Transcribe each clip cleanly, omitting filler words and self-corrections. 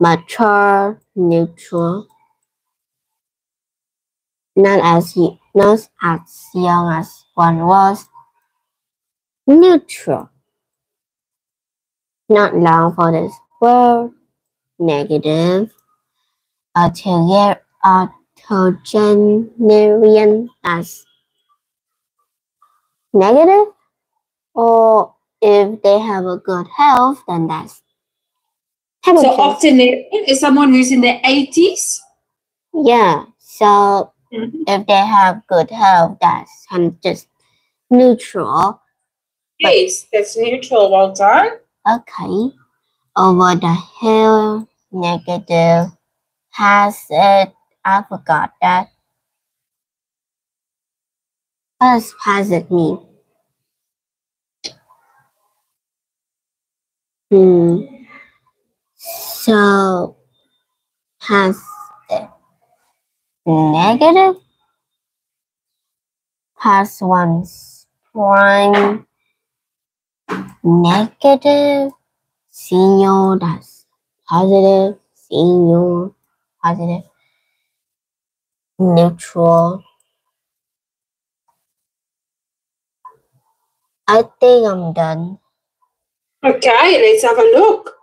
mature, neutral. Not as young as one was. Neutral. Not long for this world. Negative. Octogenarian as negative. Or if they have a good health, then that's so octogenarian is someone who's in their 80s. Yeah. So if they have good health, that's just neutral. Yes, that's neutral. Well done. Okay. Over the hill, negative. Has it? I forgot that. What does has it mean? So has it negative? Past one's prime negative. Senior, that's positive. Senior, positive. Neutral. I think I'm done. Okay, let's have a look.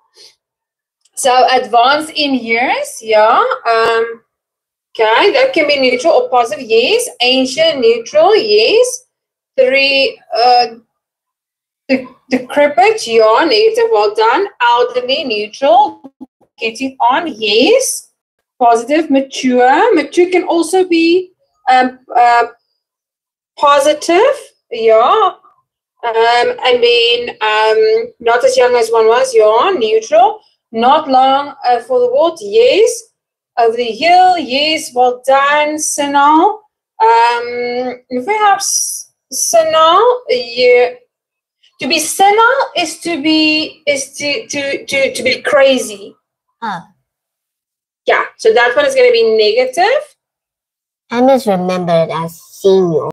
So advanced in years, yeah. Okay, that can be neutral or positive, yes. Ancient, neutral, yes. 3, decrepit, yeah, negative, well done. Elderly, neutral, getting on, yes. Positive, mature. Mature can also be positive, yeah. And then not as young as one was, yeah, neutral. Not long for the world, yes. Over the hill, yes, well done. Senile. If we have senile, yeah. To be senile is to be crazy. Yeah, so that one is going to be negative. I must remember it as senior.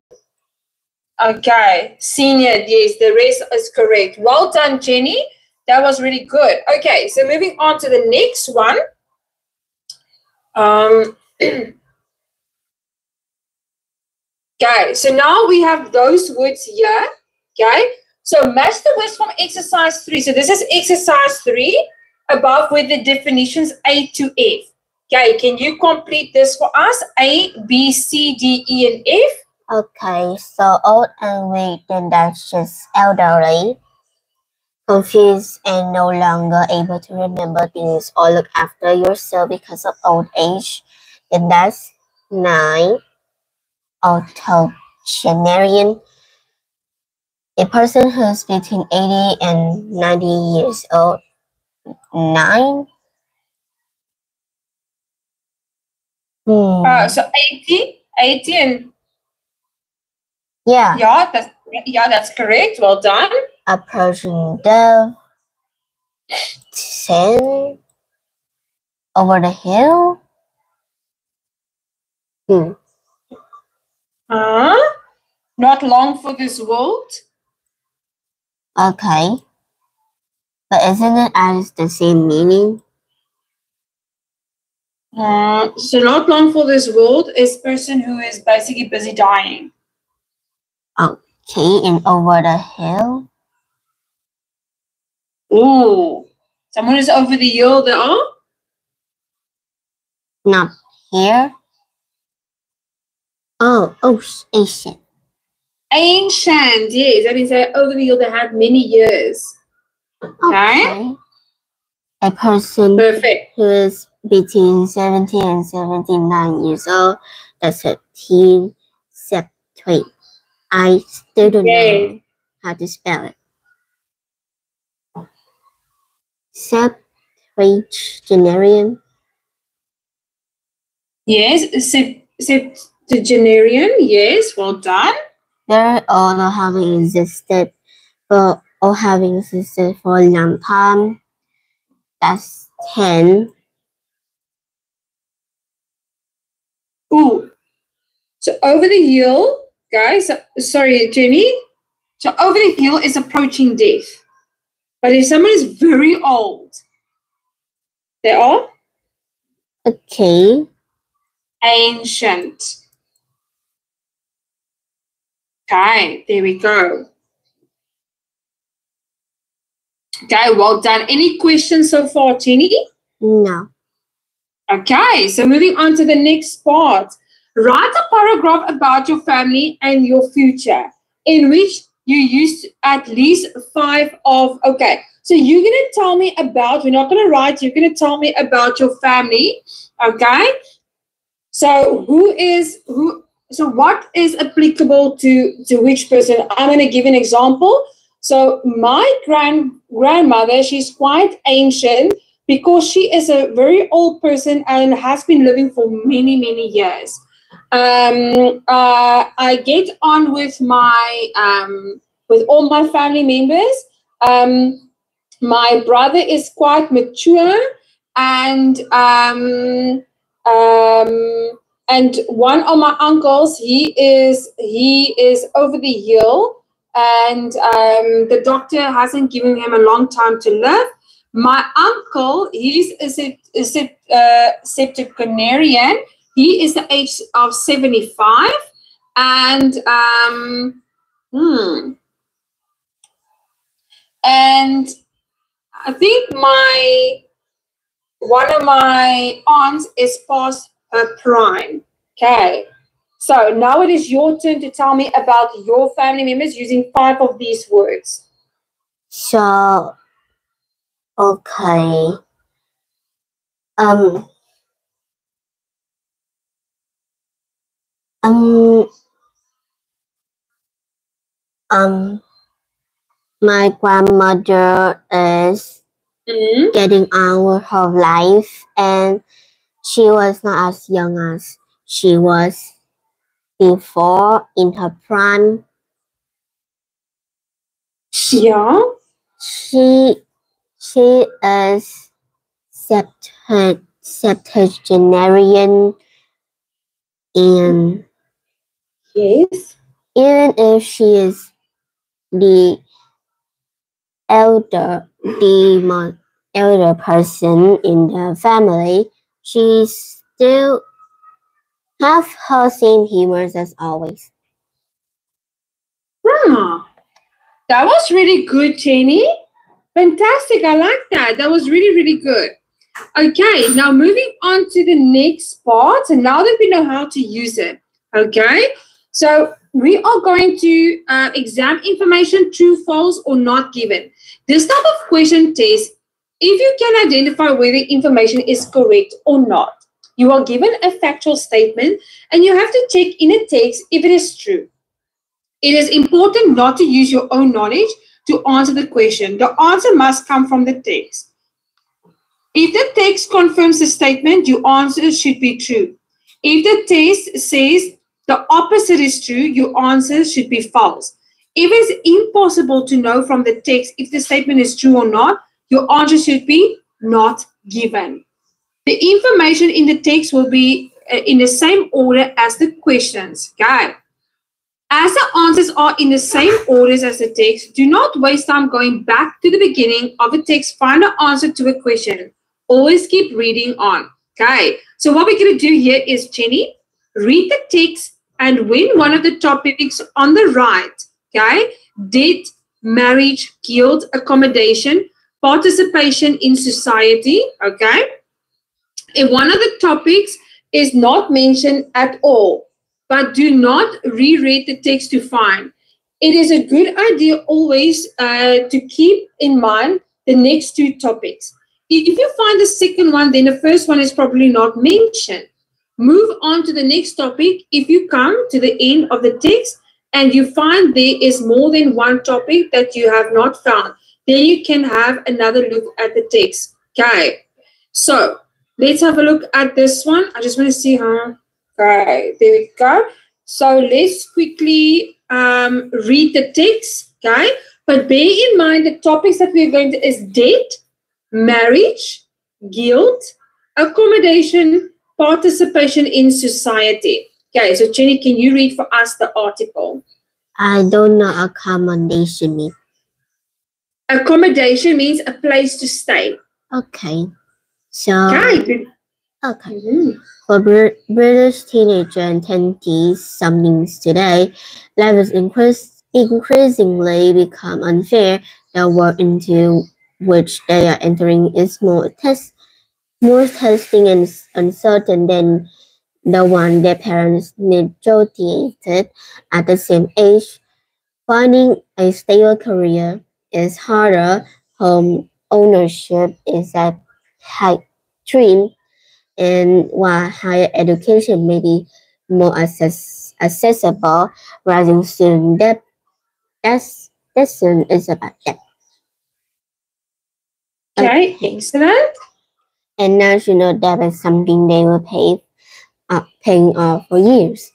Okay, senior, yes, the rest is correct. Well done, Jenny. That was really good. Okay, so moving on to the next one. Okay, so now we have those words here. Okay, so match the words from exercise 3. So this is exercise 3, above with the definitions A to F. Okay, can you complete this for us? A, B, C, D, E, and F. Okay, so old and weak, then that's just elderly, confused and no longer able to remember things or look after yourself because of old age, then that's 9. Octogenarian, a person who's between 80 and 90 years old. 9. So 80 and yeah, that's correct. Well done. Approaching death. 10. Over the hill. Not long for this world. Okay. But isn't it as the same meaning? So not long for this world is person who is basically busy dying. Okay, and over the hill. Ooh, someone is over the hill there. Not here. Oh, ancient. Ancient, yes. That means that over the hill they had many years. Okay. A person Perfect. who is between 70 and 79 years old. That's a teen septuagenarian. I still don't know how to spell it. Septuagenarian. Yes, septuagenarian. Yes, well done. They're all having existed for a long time. That's 10. Ooh. So over the hill, guys, sorry, Jenny. So over the hill is approaching death. But if someone is very old, They are okay. Ancient. Okay, there we go. Okay, well done. Any questions so far, Jenny? No. Okay, so moving on to the next part. Write a paragraph about your family and your future in which you use at least 5 of, okay, so you're going to tell me about, we're not going to write, you're going to tell me about your family, okay? So so what is applicable to which person? I'm going to give an example. So my grandmother, she's quite ancient because she is a very old person and has been living for many, many years. I get on with with all my family members. My brother is quite mature, and one of my uncles, he is over the hill, and the doctor hasn't given him a long time to live. My uncle, he's a septuagenarian. He is the age of 75, and and I think one of my aunts is past her prime. Okay, so now it is your turn to tell me about your family members using 5 of these words. So, okay. My grandmother is getting on with her life, and she was not as young as she was before in her prime. Yeah. She is septuagenarian, and yes, even if she is the elder person in the family, she still have her same humor as always. That was really good, Jenny. Fantastic. I like that. That was really, really good. Okay, now moving on to the next part. And now that we know how to use it, okay, so we are going to exam information true, false, or not given. This type of question test, if you can identify whether information is correct or not, you are given a factual statement and you have to check in a text if it is true. It is important not to use your own knowledge to answer the question. The answer must come from the text. If the text confirms the statement, your answer should be true. If the text says the opposite is true, your answer should be false. If it's impossible to know from the text if the statement is true or not, your answer should be not given. The information in the text will be in the same order as the questions. Okay. As the answers are in the same orders as the text, do not waste time going back to the beginning of a text, find an answer to a question. Always keep reading on. Okay, so what we're going to do here is, Jenny, read the text and when one of the topics on the right, okay, debt, marriage, guilt, accommodation, participation in society, okay, if one of the topics is not mentioned at all, but do not reread the text to find. It is a good idea always to keep in mind the next 2 topics. If you find the second one, then the first one is probably not mentioned. Move on to the next topic. If you come to the end of the text and you find there is more than one topic that you have not found, then you can have another look at the text. Okay, so let's have a look at this one. I just want to see how. Okay, there we go. So let's quickly read the text, okay? But bear in mind the topics that we're going to is debt, marriage, guilt, accommodation, participation in society. Okay, so Jenny, can you read for us the article? I don't know accommodation means. Accommodation means a place to stay. Okay. So, Okay. okay. For British teenager and 20-somethings today, life is increasingly become unfair. The world into which they are entering is more testing and uncertain than the one their parents negotiated at the same age. Finding a stable career is harder. Home ownership is a high dream, and while higher education may be more accessible, rising student debt is about that. Okay, excellent. And national debt is something they will paying off for years.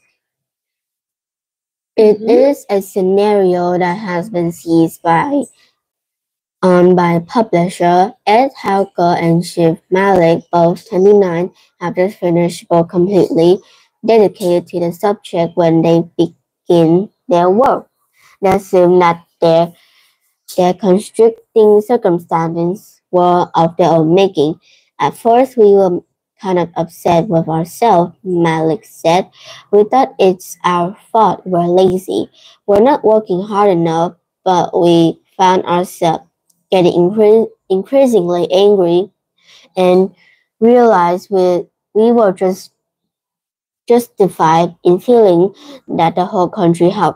It is a scenario that has been seized by publisher Ed Halker and Shiv Malik, both 29, have just finished book completely dedicated to the subject when they begin their work. They assume that their constricting circumstances were of their own making. At first, we were kind of upset with ourselves, Malik said. We thought it's our fault we're lazy. We're not working hard enough, but we found ourselves getting increasingly angry and realized we were just justified in feeling that the whole country had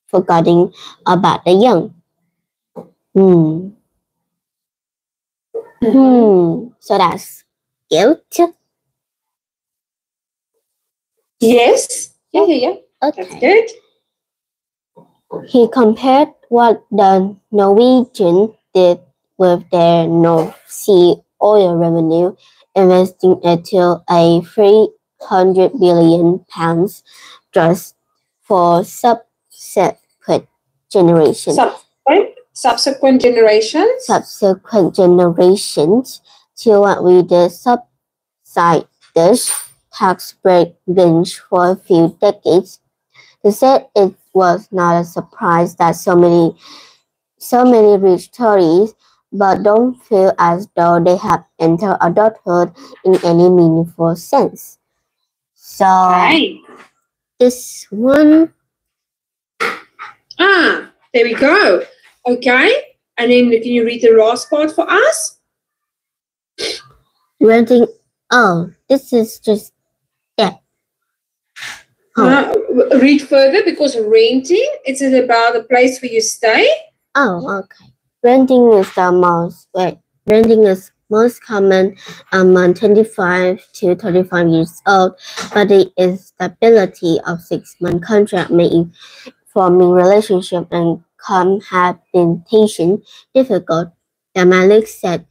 forgotten about the young. So that's guilt. Yes. Yeah. Okay. That's good. He compared what the Norwegians did with their North Sea oil revenue, investing until a £300 billion just for subsequent generations. Subsequent generations to what we the subsidized tax break binge for a few decades. He said it was not a surprise that so many rich Tories, but don't feel as though they have entered adulthood in any meaningful sense. So this one. There we go. Okay. And then can you read the last part for us? Renting. Oh, this is just read further, because renting, it's about the place where you stay. Oh, okay. Renting is most common among 25 to 35 years old, but the instability of 6-month contract making forming relationship and cohabitation difficult. Malik said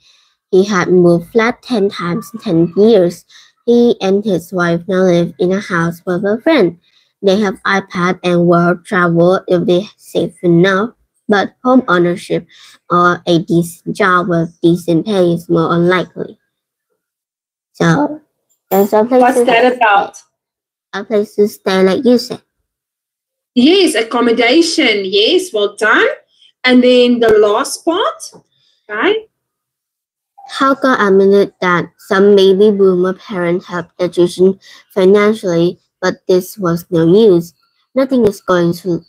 he had moved flat 10 times in 10 years. He and his wife now live in a house with a friend. They have iPad and will travel if they're safe enough, but home ownership or a decent job with decent pay is more unlikely. So there's a place What's that about? A place to stay, like you said. Yes, accommodation. Yes, well done. And then the last part, right? Halka admitted that some baby boomer parents helped their children financially, but this was no use. Nothing is going to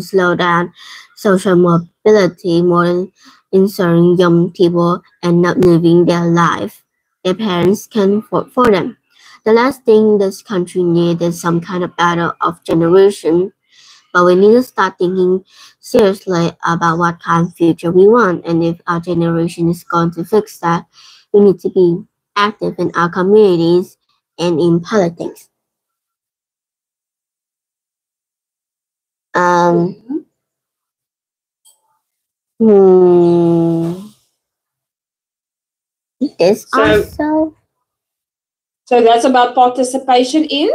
slow down social mobility more than ensuring young people end up living their life their parents can afford for them. The last thing this country needs is some kind of battle of generation, but we need to start thinking seriously about what kind of future we want, and if our generation is going to fix that, we need to be active in our communities and in politics. This also. So that's about participation in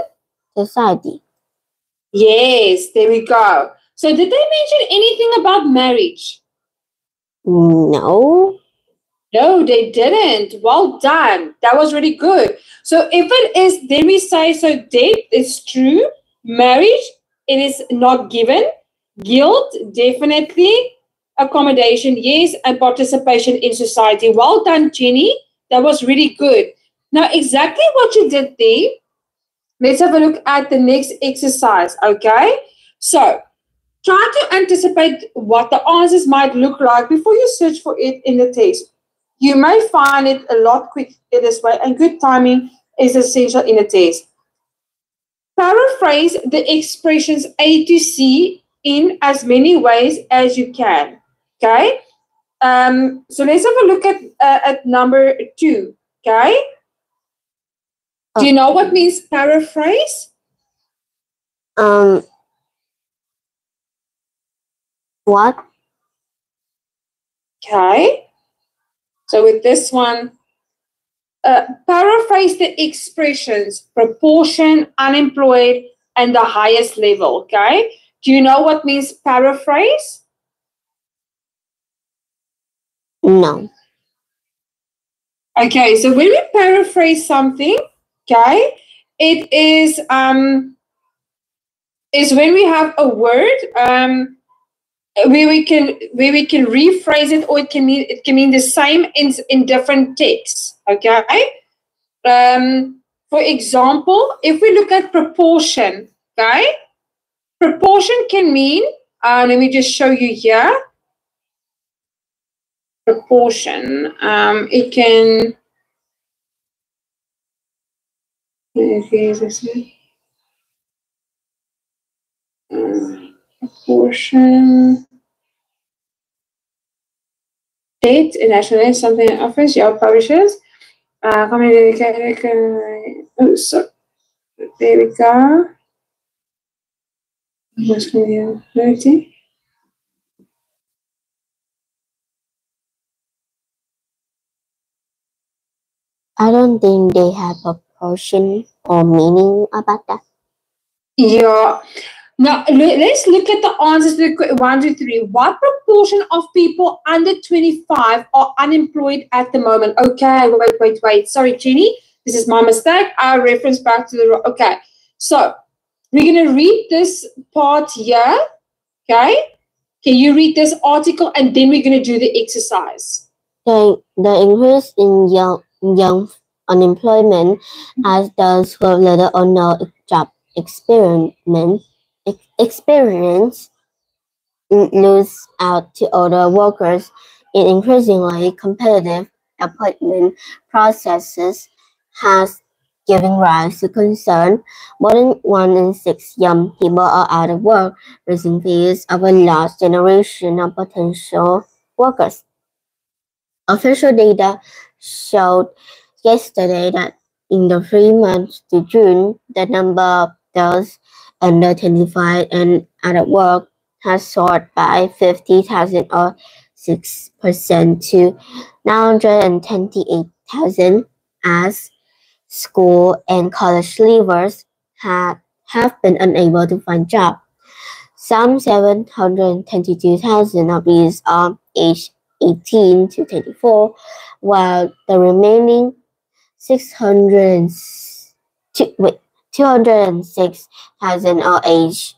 society. Yes, there we go. So did they mention anything about marriage? No. No, they didn't. Well done. That was really good. So if it is, then we say, so debt is true. Marriage, it is not given. Guilt, definitely. Accommodation, yes. And participation in society. Well done, Jenny. That was really good. Now, exactly what you did there, let's have a look at the next exercise, okay? So, try to anticipate what the answers might look like before you search for it in the test. You may find it a lot quicker this way, and good timing is essential in a test. Paraphrase the expressions A to C in as many ways as you can, okay? So let's have a look at number 2, okay? Do you know what means paraphrase? What? Okay. So with this one, paraphrase the expressions proportion, unemployed, and the highest level, okay? Do you know what means paraphrase? No. Okay, so when we paraphrase something, okay, it is when we have a word where we can rephrase it, or it can mean the same in different texts. Okay. For example, if we look at proportion, okay, proportion can mean. Let me just show you here. Proportion. It can. Proportion. Date, national, something in office, your publishers. Oh, so there we go. What's going to I don't think they have a portion or meaning about that. Yeah. Now, let's look at the answers to 1 to 3. What proportion of people under 25 are unemployed at the moment? Okay, wait. Sorry, Jenny. This is my mistake. I reference back to the... Okay. So, we're going to read this part here. Okay? Can you read this article, and then we're going to do the exercise? The increase in young unemployment as those who have little or no job experience lose out to older workers in increasingly competitive appointment processes has given rise to concern. More than 1 in 6 young people are out of work, raising fears of a lost generation of potential workers. Official data showed yesterday that in the 3 months to June, the number of those under 25 and out of work has soared by 50,000 or 6% to 928,000 as school and college leavers have been unable to find jobs. Some 722,000 of these are aged 18 to 24, while the remaining 206,000 are aged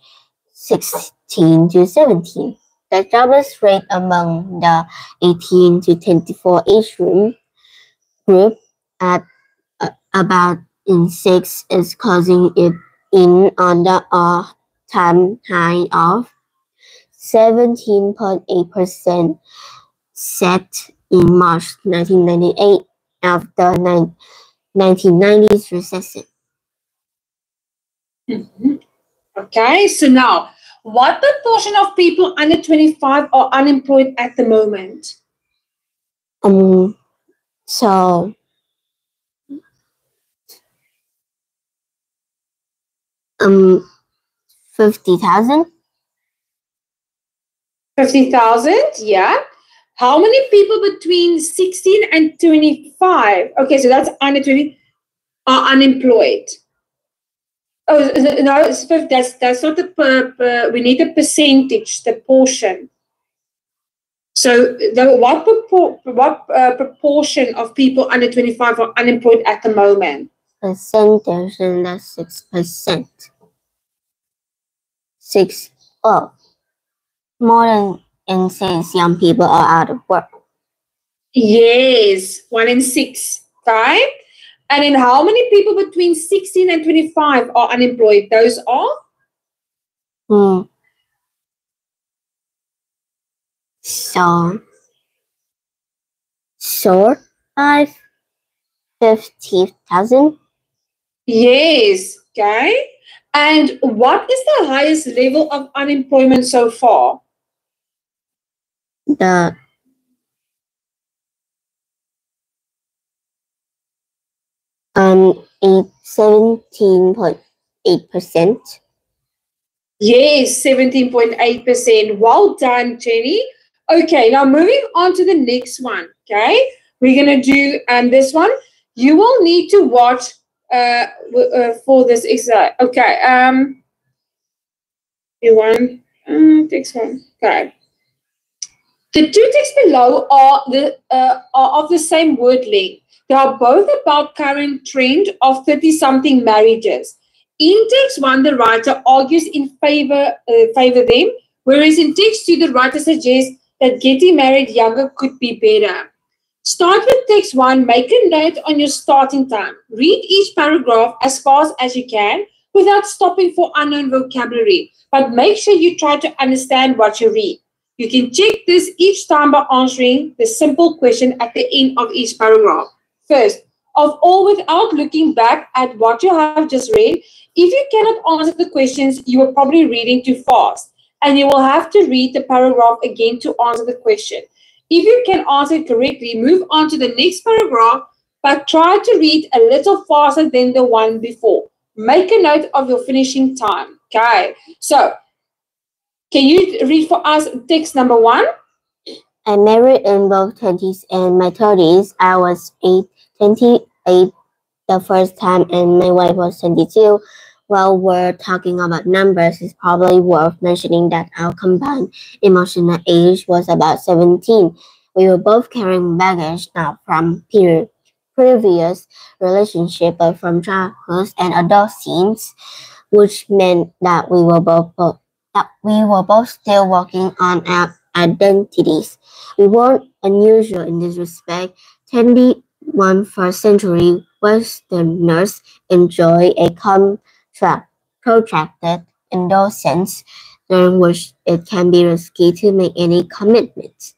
16 to 17. The jobless rate among the 18 to 24 age group at about in 6 is closing it in on the all-time high of 17.8%. set in March 1998 after 1990s recession. Okay, so now, what proportion of people under 25 are unemployed at the moment? So 50,000. 50,000, yeah. How many people between 16 and 25? Okay, so that's under 20 are unemployed. Oh no, it's 50, that's not the we need the percentage, the portion. So what proportion of people under 25 are unemployed at the moment? Percentage, and that's 6%. More than in 6 young people are out of work. Yes, 1 in 6. Okay. And then how many people between 16 and 25 are unemployed? Those are? So 50,000. Yes. Okay. And what is the highest level of unemployment so far? The 17.8%. Yes, 17.8%. Well done, Jenny. Okay, now moving on to the next one. Okay, we're gonna do this one. You will need to watch for this exercise. Okay. You want text one. Okay. The two texts below are of the same word length. They are both about current trend of 30-something marriages. In text one, the writer argues in favor them, whereas in text two, the writer suggests that getting married younger could be better. Start with text one, make a note on your starting time. Read each paragraph as fast as you can without stopping for unknown vocabulary, but make sure you try to understand what you read. You can check this each time by answering the simple question at the end of each paragraph. First of all, without looking back at what you have just read, if you cannot answer the questions, you are probably reading too fast, and you will have to read the paragraph again to answer the question. If you can answer it correctly, move on to the next paragraph, but try to read a little faster than the one before. Make a note of your finishing time. Okay, so can you read for us text number one? I married in both 20s and my 30s. I was 28 the first time and my wife was 22. While we're talking about numbers, it's probably worth mentioning that our combined emotional age was about 17. We were both carrying baggage not from previous relationship but from childhood and adult scenes, which meant that we were both still working on our identities. We weren't unusual in this respect. 21st century Westerners enjoy a protracted indulgence during which it can be risky to make any commitments.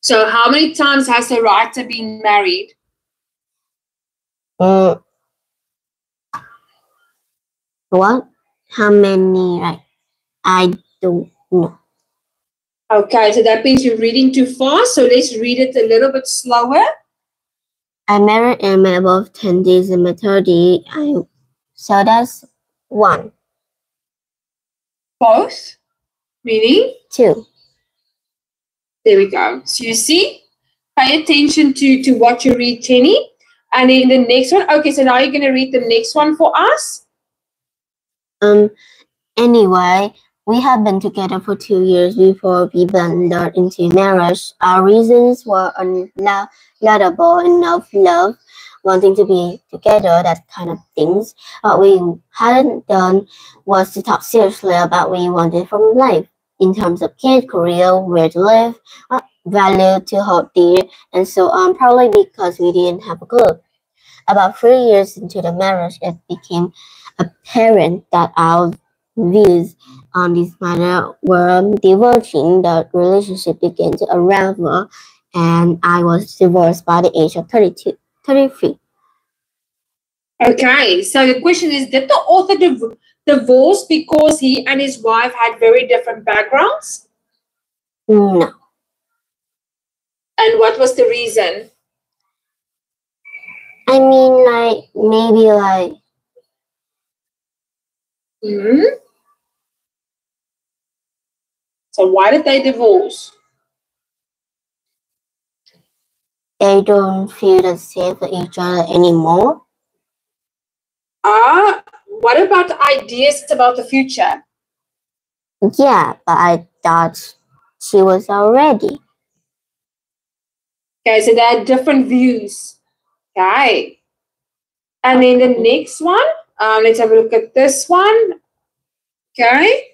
So how many times has the writer been married? What? How many? Right? I don't know. Okay, so that means you're reading too fast, so let's read it a little bit slower. I married in my above 20s and my 30s. So that's one. Both? Meaning? Two. There we go. So you see, pay attention to what you read, Jenny. And then the next one. Okay, so now you're going to read the next one for us. Anyway, we had been together for 2 years before we blundered into marriage. Our reasons were laudable enough: love, wanting to be together, that kind of things. What we hadn't done was to talk seriously about what we wanted from life in terms of kid, career, where to live, what value to hold dear, and so on, probably because we didn't have a clue. About 3 years into the marriage, it became apparent that our views on this matter were diverging. The relationship began to unravel, and I was divorced by the age of 33. Okay, so the question is, did the author divorce because he and his wife had very different backgrounds? No. And what was the reason? I mean, maybe So why did they divorce? They don't feel the same for each other anymore. What about ideas about the future? Yeah, but I thought she was already. Okay, so they had different views. Okay. And then the next one, let's have a look at this one. Okay.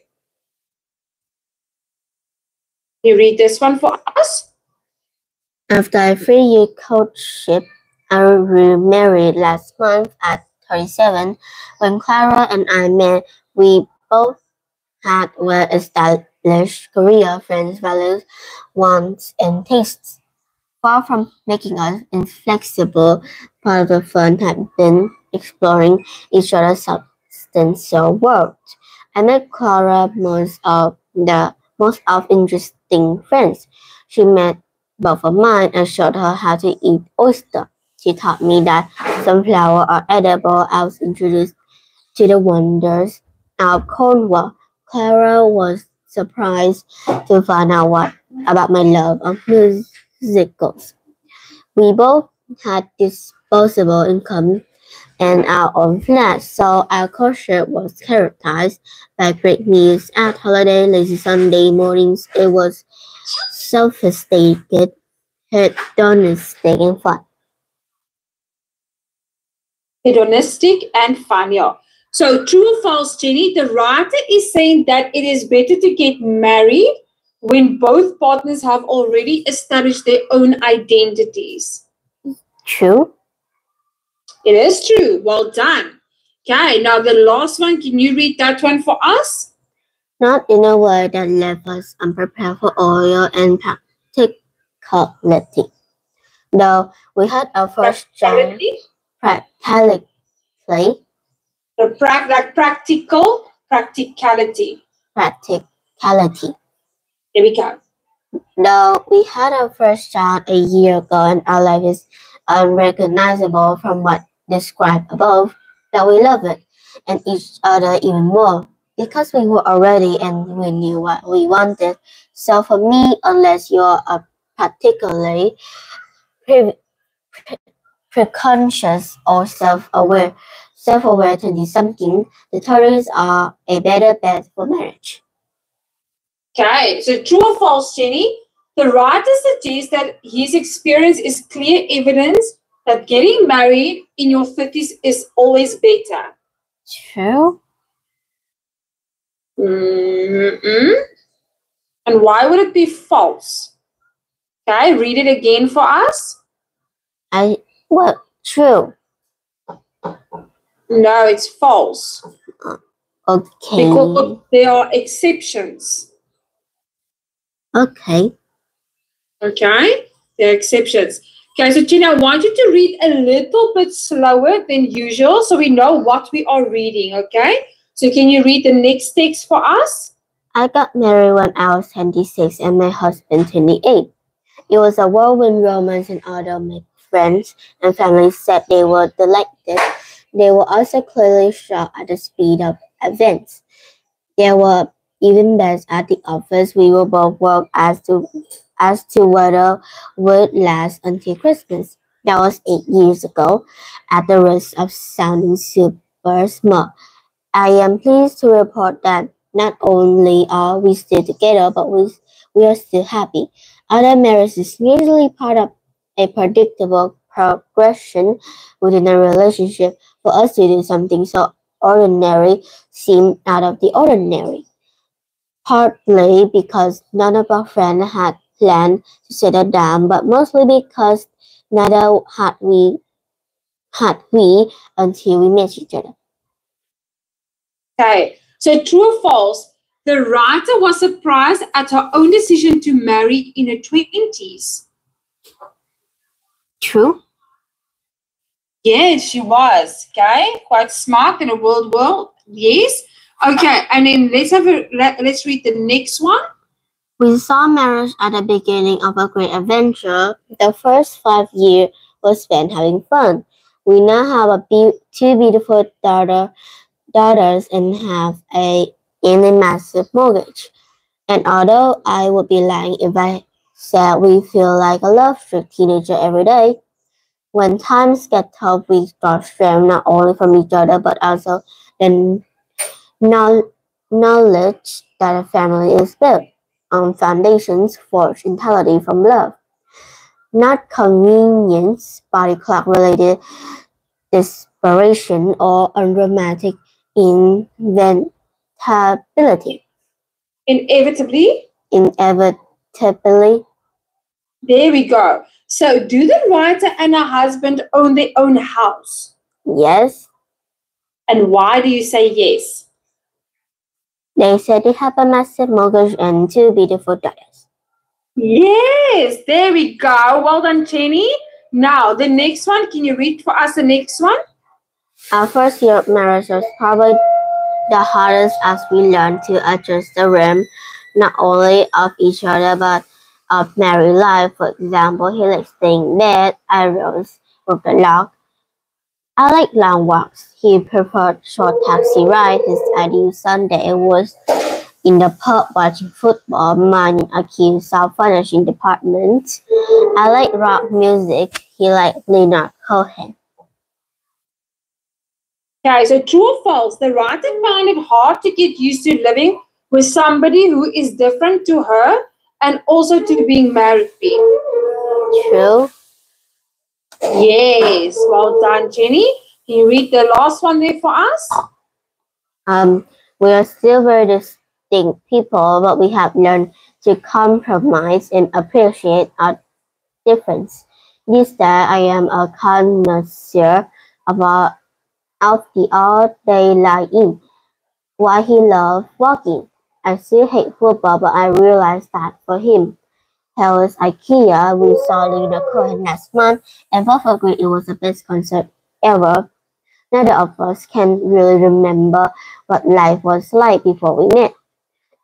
You read this one for us? After a 3-year courtship, I remarried last month at 37. When Clara and I met, we both had well-established career, friends, values, wants, and tastes. Far from making us inflexible, part of the fun had been exploring each other's substantial world. I met Clara most of interesting friends. She met both of mine and showed her how to eat oyster. She taught me that sunflower are edible. I was introduced to the wonders of Cornwall. Clara was surprised to find out about my love of musicals. We both had disposable income and our own flat, so our culture was characterized by great meals at holiday, lazy Sunday mornings. It was sophisticated, hedonistic, and fun. Hedonistic and fun, yeah. So true or false, Jenny? The writer is saying that it is better to get married when both partners have already established their own identities. True. It is true. Well done. Okay, now the last one. Can you read that one for us? Not in a way that left us unprepared for oil and practicality. Though we had our first child practicality. Practicality. Practicality. There we go. Though we had our first child a year ago and our life is unrecognizable from what described above, that we love it and each other even more because we were already and we knew what we wanted. So for me, unless you're a particularly precocious or self-aware to do something, the 30s are a better bet for marriage. Okay, so true or false, Jenny? The writer suggests that his experience is clear evidence that getting married in your 30s is always better. True. And why would it be false? Okay, read it again for us. True. No, it's false. Okay. Because there are exceptions. Okay. Okay, there are exceptions. Okay, so Gina, I want you to read a little bit slower than usual so we know what we are reading, okay? So can you read the next text for us? I got married when I was 26 and my husband 28. It was a whirlwind romance and although my friends and family said they were delighted, they were also clearly shocked at the speed of events. There were even bets at the office. We will both work as to whether would last until Christmas. That was 8 years ago. At the risk of sounding super smart, I am pleased to report that not only are we still together, but we are still happy. Other marriage is usually part of a predictable progression within a relationship. For us to do something so ordinary seemed out of the ordinary. Partly because none of our friends had planned to settle down, but mostly because neither had we until we met each other. Okay, so true or false? The writer was surprised at her own decision to marry in her 20s. True. Yes, she was. Okay, quite smart in a world. Yes. Okay, and then let's read the next one. We saw marriage at the beginning of a great adventure. The first 5 years was spent having fun. We now have two beautiful daughters and have a massive mortgage. And although I would be lying if I said we feel like a love-struck teenager every day, when times get tough, we draw strength not only from each other but also the knowledge that a family is built on foundations forged entirely from love, not convenience, body clock-related desperation, or unromantic inevitability. Inevitably. There we go. So, do the writer and her husband own their own house? Yes. And why do you say yes? They said they have a massive mortgage and 2 beautiful daughters. Yes, there we go. Well done, Jenny. Now, the next one. Can you read for us the next one? Our first year of marriage was probably the hardest as we learned to adjust the rhythm not only of each other but of married life. For example, he likes staying in bed. I rose with the log. I like long walks. He preferred short taxi rides. His ideal Sunday was in the pub watching football. Mine in a cute self-furnishing department. I like rock music. He liked Leonard Cohen. Okay, so true or false? The writer found it hard to get used to living with somebody who is different to her and also to being married. True. Yes, well done, Jenny. Can you read the last one there for us? We are still very distinct people, but we have learned to compromise and appreciate our difference. This day, I am a connoisseur of the all-day lying, while he loved walking. I still hate football, but I realized that for him, hell is IKEA. We saw Leonard Cohen last month, and both agreed it was the best concert ever. Neither of us can really remember what life was like before we met.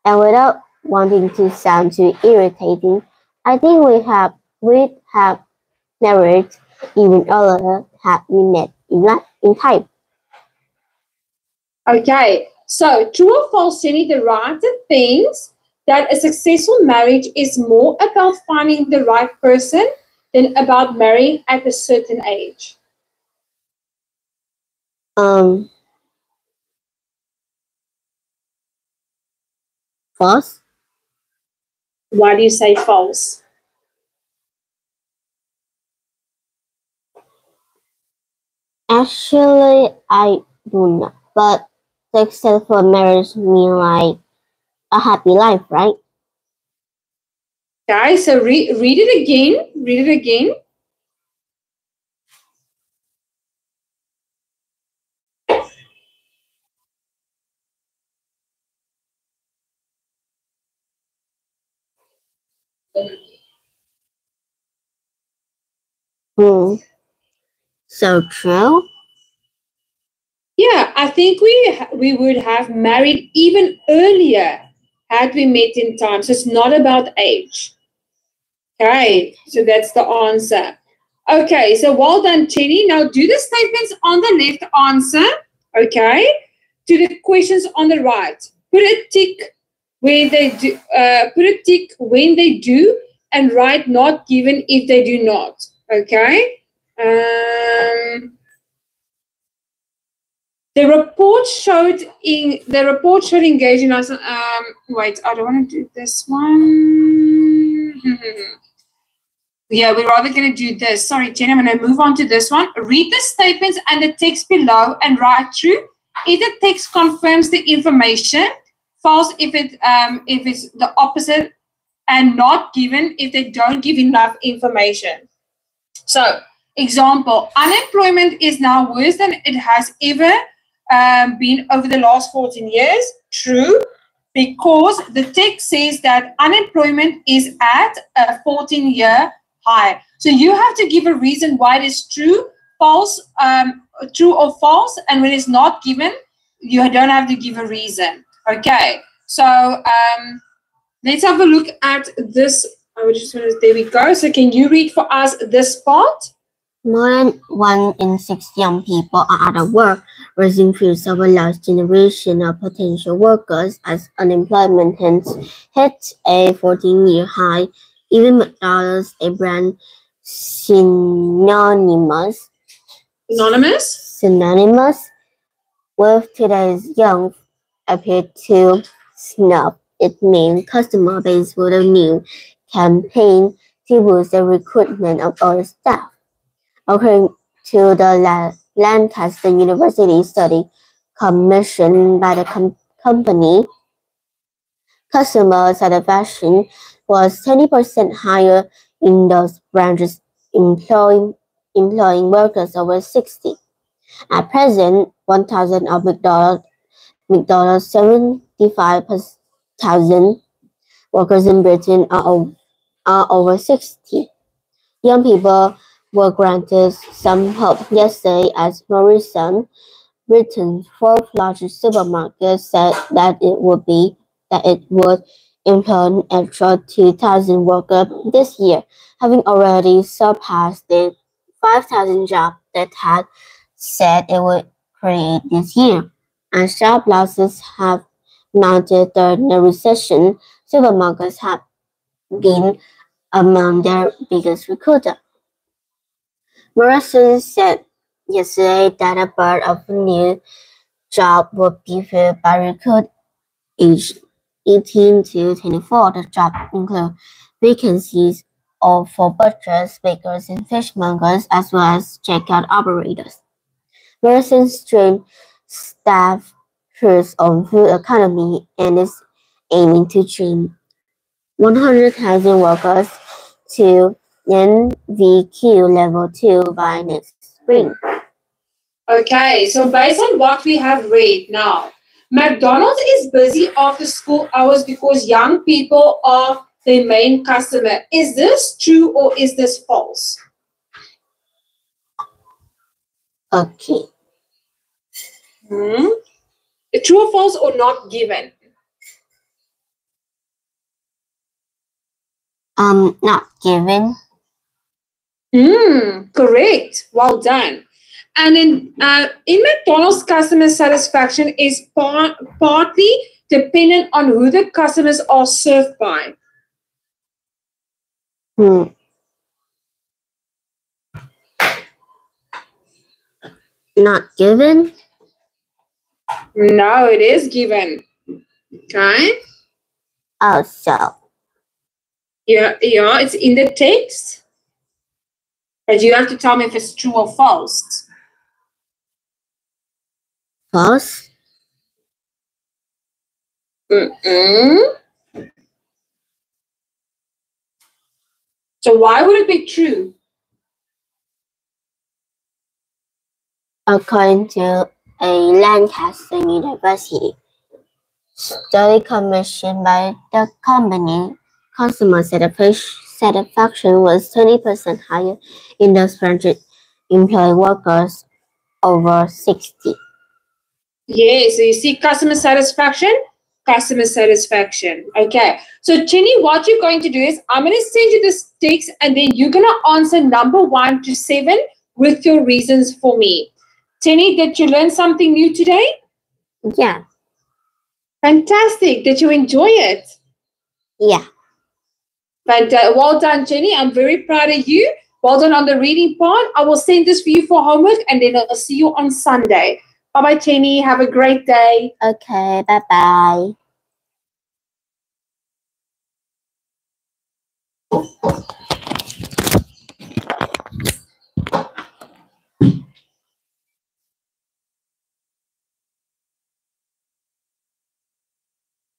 And without wanting to sound too irritating, I think we'd have married even earlier had we met in time. Okay, so true or false, Jenny? The writer thinks that a successful marriage is more about finding the right person than about marrying at a certain age. False? Why do you say false? Actually, I do not. But successful marriage mean like a happy life, right? Okay, so read it again. Read it again. So true? Yeah, I think we would have married even earlier had we met in time. So it's not about age. Okay, so that's the answer. Okay, so well done, Jenny. Now do the statements on the left answer, okay, to the questions on the right. Put a tick where they do. Put a tick when they do, and write not given if they do not. Okay. The report showed engaging us. Wait, I don't want to do this one. Yeah, we're rather going to do this. Sorry, Jenny, I'm going to move on to this one. Read the statements and the text below and write true if the text confirms the information, false if it's the opposite, and not given if they don't give enough information. So, example, unemployment is now worse than it has ever been over the last 14 years. True, because the text says that unemployment is at a 14-year high. So you have to give a reason why it is true, false, true or false, and when it's not given, you don't have to give a reason. Okay, so let's have a look at this. There we go. So can you read for us this part? More than 1 in 6 young people are out of work, raising fears of a lost generation of potential workers as unemployment hits a 14-year high. Even McDonald's, a brand synonymous with today's young, appeared to snub its main customer base with a new campaign to boost the recruitment of older staff. According to the Lancaster University study commissioned by the company, customer satisfaction was 20% higher in those branches employing workers over 60. At present, 1,000 of McDonald's 75,000 workers in Britain are over 60. Young people were granted some hope yesterday as Morrison, Britain's fourth largest supermarket, said that it would employ an extra 2,000 workers this year, having already surpassed the 5,000 jobs that had said it would create this year. As job losses have mounted during the recession, supermarkets have been among their biggest recruiter. Morrison said yesterday that a bird of a new job would be filled by recruits aged 18 to 24. The jobs include vacancies for butchers, bakers, and fishmongers, as well as checkout operators. Morrison's trained staff throws on food economy and is aiming to train 100,000 workers to NVQ level 2 by next spring. Okay, so based on what we have read now, McDonald's is busy after school hours because young people are their main customer. Is this true or is this false? Okay. True or false or not given? Not given. Correct. Well done. And in McDonald's, customer satisfaction is partly dependent on who the customers are served by. Not given? No, it is given. Okay. Oh, so. Yeah, it's in the text. But you have to tell me if it's true or false. False? So why would it be true? According to a Lancaster University study commissioned by the company, customer satisfaction was 20% higher in those employed workers over 60. Yeah, so you see customer satisfaction. Okay, so Jenny, what you're going to do is I'm going to send you this text and then you're going to answer number 1 to 7 with your reasons for me. Jenny, did you learn something new today? Yeah. Fantastic. Did you enjoy it? Yeah. Well done, Jenny. I'm very proud of you. Well done on the reading part. I will send this for you for homework and then I'll see you on Sunday. Bye-bye, Jenny. Have a great day. Okay, bye-bye.